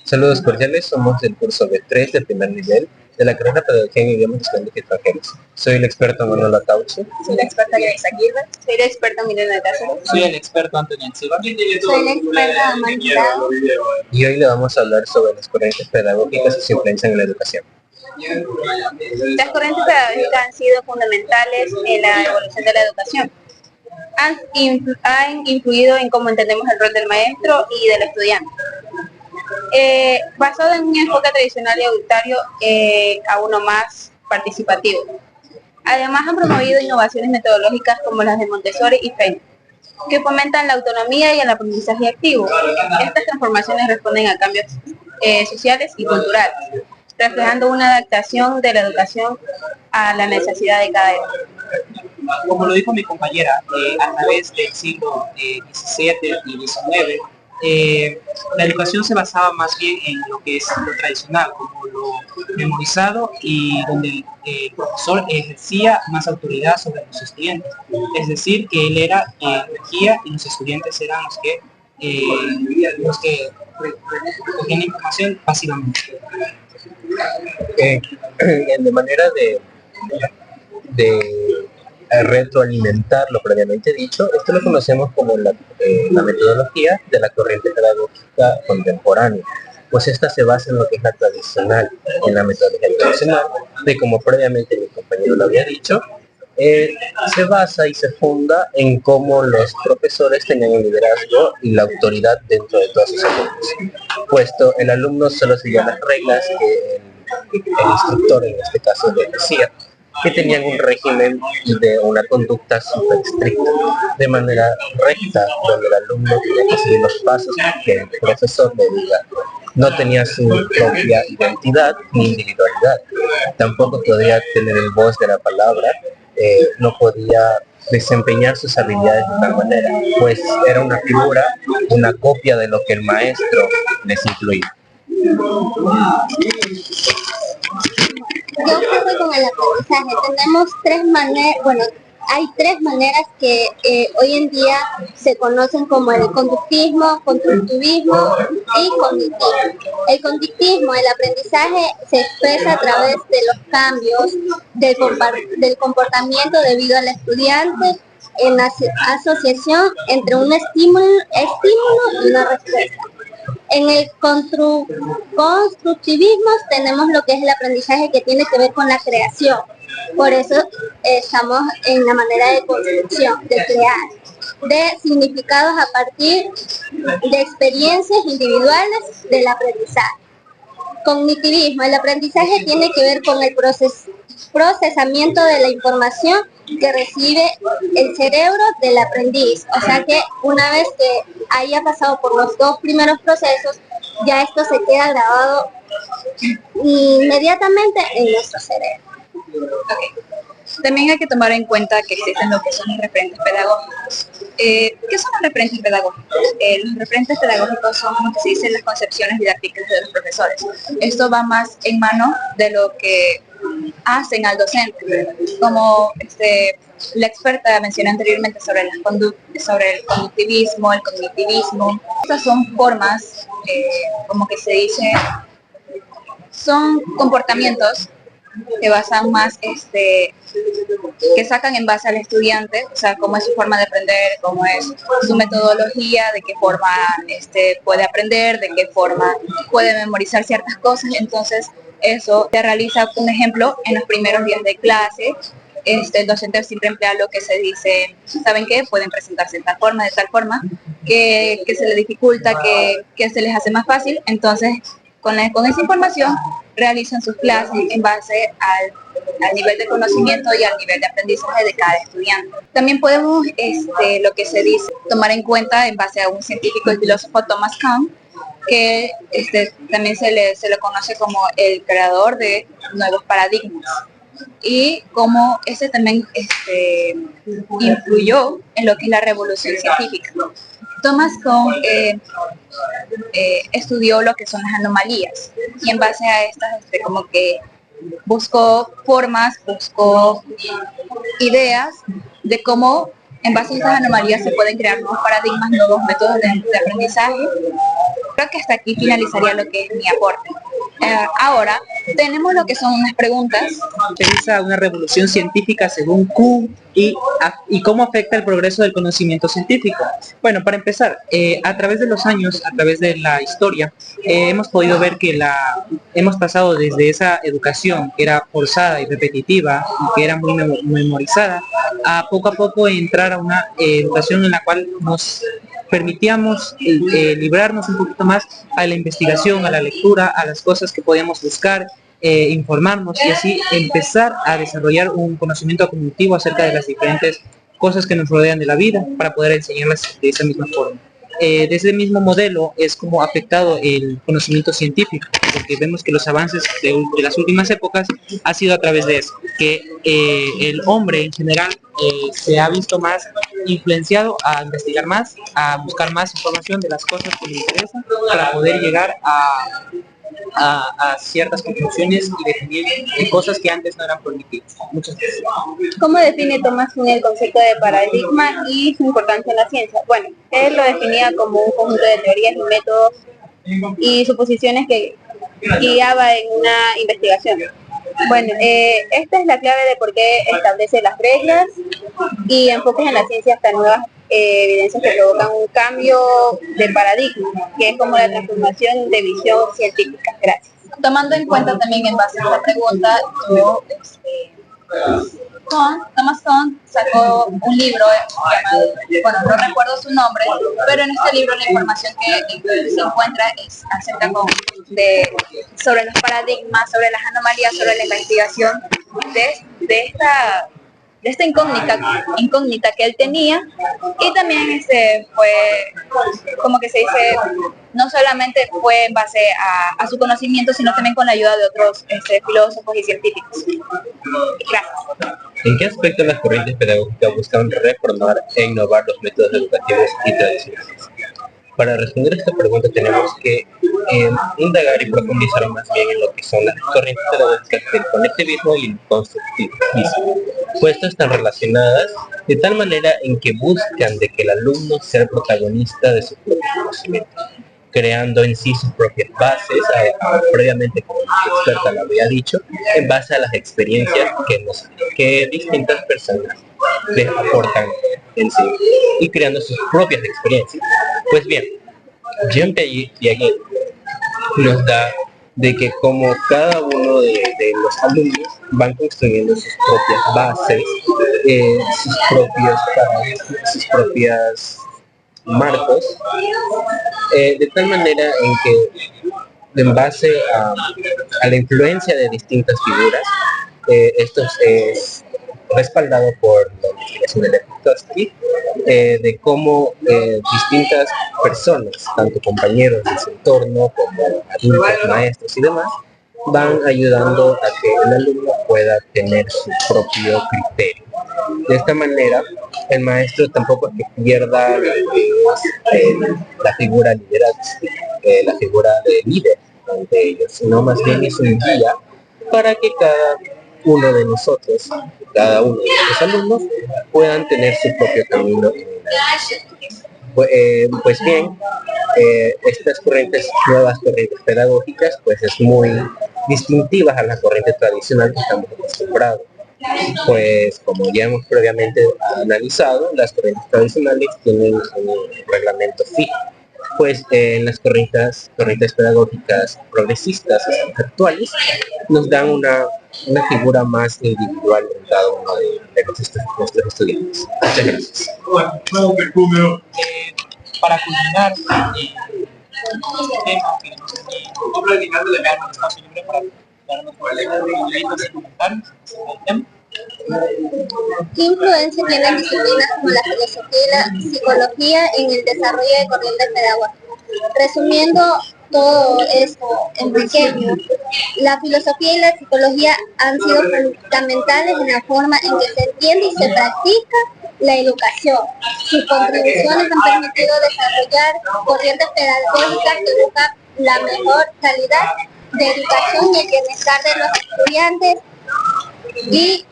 Saludos cordiales, somos del curso B3 del primer nivel de la carrera Pedagogía en Idiomas Españoles y Extranjeros. Soy el experto Manuel Atauche. Soy la experta Grace Aguirre. Soy la experta Milena Cáceres. Soy el experto Antonio Enciba. Soy la experta Amanita. Y hoy le vamos a hablar sobre las corrientes pedagógicas y su influencia en la educación. Las corrientes pedagógicas han sido fundamentales en la evolución de la educación. Han influido en cómo entendemos el rol del maestro y del estudiante. Basado en un enfoque tradicional y autoritario a uno más participativo. Además han promovido innovaciones metodológicas como las de Montessori y Freinet, que fomentan la autonomía y el aprendizaje activo. Estas transformaciones responden a cambios sociales y culturales, reflejando una adaptación de la educación a la necesidad de cada época. Como lo dijo mi compañera, a través del siglo XVII y XIX, la educación se basaba más bien en lo que es lo tradicional, como lo memorizado, y donde el profesor ejercía más autoridad sobre los estudiantes. Es decir, que él era quien regía y los estudiantes eran los que recogían la información pasivamente. De manera de retroalimentar lo previamente dicho, esto lo conocemos como la metodología de la corriente pedagógica contemporánea, pues esta se basa en lo que es la tradicional, en la metodología tradicional, de como previamente mi compañero lo había dicho, se basa y se funda en cómo los profesores tenían el liderazgo y la autoridad dentro de todos sus alumnos, puesto el alumno solo seguía las reglas que el instructor en este caso le decía, que tenían un régimen de una conducta súper estricta, de manera recta, donde el alumno tenía que seguir los pasos que el profesor le diga. No tenía su propia identidad ni individualidad, tampoco podía tener el voz de la palabra, no podía desempeñar sus habilidades de tal manera, pues era una figura, una copia de lo que el maestro les incluía. ¿Qué ocurre con el aprendizaje? Tenemos hay tres maneras que hoy en día se conocen como el conductismo, constructivismo y cognitivo. El conductismo, el aprendizaje, se expresa a través de los cambios del comportamiento debido al estudiante en la asociación entre un estímulo y una respuesta. En el constructivismo tenemos lo que es el aprendizaje que tiene que ver con la creación. Por eso estamos en la manera de construcción, de crear, de significados a partir de experiencias individuales del aprendizaje. Cognitivismo, el aprendizaje tiene que ver con el procesamiento de la información que recibe el cerebro del aprendiz. O sea que una vez que haya pasado por los dos primeros procesos, ya esto se queda grabado inmediatamente en nuestro cerebro. Okay. También hay que tomar en cuenta que existen lo que son los referentes pedagógicos. ¿Qué son los referentes pedagógicos? Los referentes pedagógicos son, como se dice, las concepciones didácticas de los profesores. Esto va más en mano de lo que hacen al docente, como la experta mencionó anteriormente sobre el conductivismo, el cognitivismo. Estas son formas, como que se dice, son comportamientos que basan más, que sacan en base al estudiante, o sea, cómo es su forma de aprender, cómo es su metodología, de qué forma puede aprender, de qué forma puede memorizar ciertas cosas. Entonces eso se realiza, un ejemplo, en los primeros días de clase. El docente siempre emplea lo que se dice, ¿saben qué? Pueden presentarse de tal forma, que se les dificulta, que se les hace más fácil. Entonces, con esa información realizan sus clases en base al nivel de conocimiento y al nivel de aprendizaje de cada estudiante. También podemos, lo que se dice, tomar en cuenta en base a un científico y filósofo, Thomas Kuhn, que también se le conoce como el creador de nuevos paradigmas, y cómo ese también influyó en lo que es la revolución científica. Thomas Kuhn estudió lo que son las anomalías, y en base a estas como que buscó formas, buscó ideas de cómo en base a estas anomalías se pueden crear nuevos paradigmas, nuevos métodos de aprendizaje, Creo que hasta aquí finalizaría lo que es mi aporte. Ahora tenemos lo que son unas preguntas. Caracteriza una revolución científica según Q y cómo afecta el progreso del conocimiento científico. Bueno, para empezar, a través de los años, a través de la historia, hemos podido ver que hemos pasado desde esa educación que era forzada y repetitiva y que era muy memorizada, a poco entrar a una educación en la cual nos permitíamos librarnos un poquito más a la investigación, a la lectura, a las cosas que podíamos buscar, informarnos y así empezar a desarrollar un conocimiento cognitivo acerca de las diferentes cosas que nos rodean de la vida para poder enseñarlas de esa misma forma. De ese mismo modelo es como ha afectado el conocimiento científico, porque vemos que los avances de las últimas épocas ha sido a través de eso, que el hombre en general se ha visto más influenciado a investigar más, a buscar más información de las cosas que le interesan para poder llegar a ciertas conclusiones y definir cosas que antes no eran permitidas. Muchas gracias. ¿Cómo define Thomas Kuhn el concepto de paradigma y su importancia en la ciencia? Bueno, él lo definía como un conjunto de teorías y métodos y suposiciones que guiaba en una investigación. Bueno, esta es la clave de por qué establece las reglas y enfoques en la ciencia hasta nuevas evidencias que provocan un cambio de paradigma, que es como la transformación de visión científica. Gracias. Tomando en cuenta también en base a esta pregunta, Thomas Kuhn sacó un libro llamado, bueno, no recuerdo su nombre, pero en este libro la información que se encuentra es acerca sobre los paradigmas, sobre las anomalías, sobre la investigación de esta incógnita que él tenía, y también fue, como que se dice, no solamente fue en base a su conocimiento, sino también con la ayuda de otros filósofos y científicos. Gracias. ¿En qué aspecto las corrientes pedagógicas buscan reformar e innovar los métodos educativos y tradicionales? Para responder a esta pregunta tenemos que indagar y profundizar más bien en lo que son las corrientes pedagógicas del conectivismo y el constructivismo, pues estas están relacionadas de tal manera en que buscan de que el alumno sea el protagonista de su propio conocimiento, creando en sí sus propias bases, previamente como la experta lo había dicho, en base a las experiencias que distintas personas les aportan en sí y creando sus propias experiencias. Pues bien, Jean Piaget nos da de que como cada uno de los alumnos van construyendo sus propias bases, sus propios paradigmas, sus propias marcos, de tal manera en que en base a la influencia de distintas figuras, esto es respaldado por la investigación de Lev Vygotsky, de cómo distintas personas, tanto compañeros de su entorno como adultos, maestros y demás, van ayudando a que el alumno pueda tener su propio criterio. De esta manera, el maestro tampoco es que pierda la figura la figura de líder ante ellos, sino más bien es un guía para que cada uno de nosotros, cada uno de los alumnos, puedan tener su propio camino en la educación. Pues bien, estas nuevas corrientes pedagógicas, pues es muy distintivas a la corriente tradicional que estamos acostumbrados. Pues como ya hemos previamente analizado, las corrientes tradicionales tienen un reglamento fijo, pues en las corrientes pedagógicas progresistas actuales nos dan una figura más individual en cada uno de nuestros estudiantes. Muchas gracias. Para culminar este tema, queremos espacio libre para darnos comentarios. ¿Qué influencia tienen disciplinas como la filosofía y la psicología en el desarrollo de corrientes pedagógicas? Resumiendo todo esto en pequeño, la filosofía y la psicología han sido fundamentales en la forma en que se entiende y se practica la educación. Sus contribuciones han permitido desarrollar corrientes pedagógicas que buscan la mejor calidad de educación y el bienestar de los estudiantes y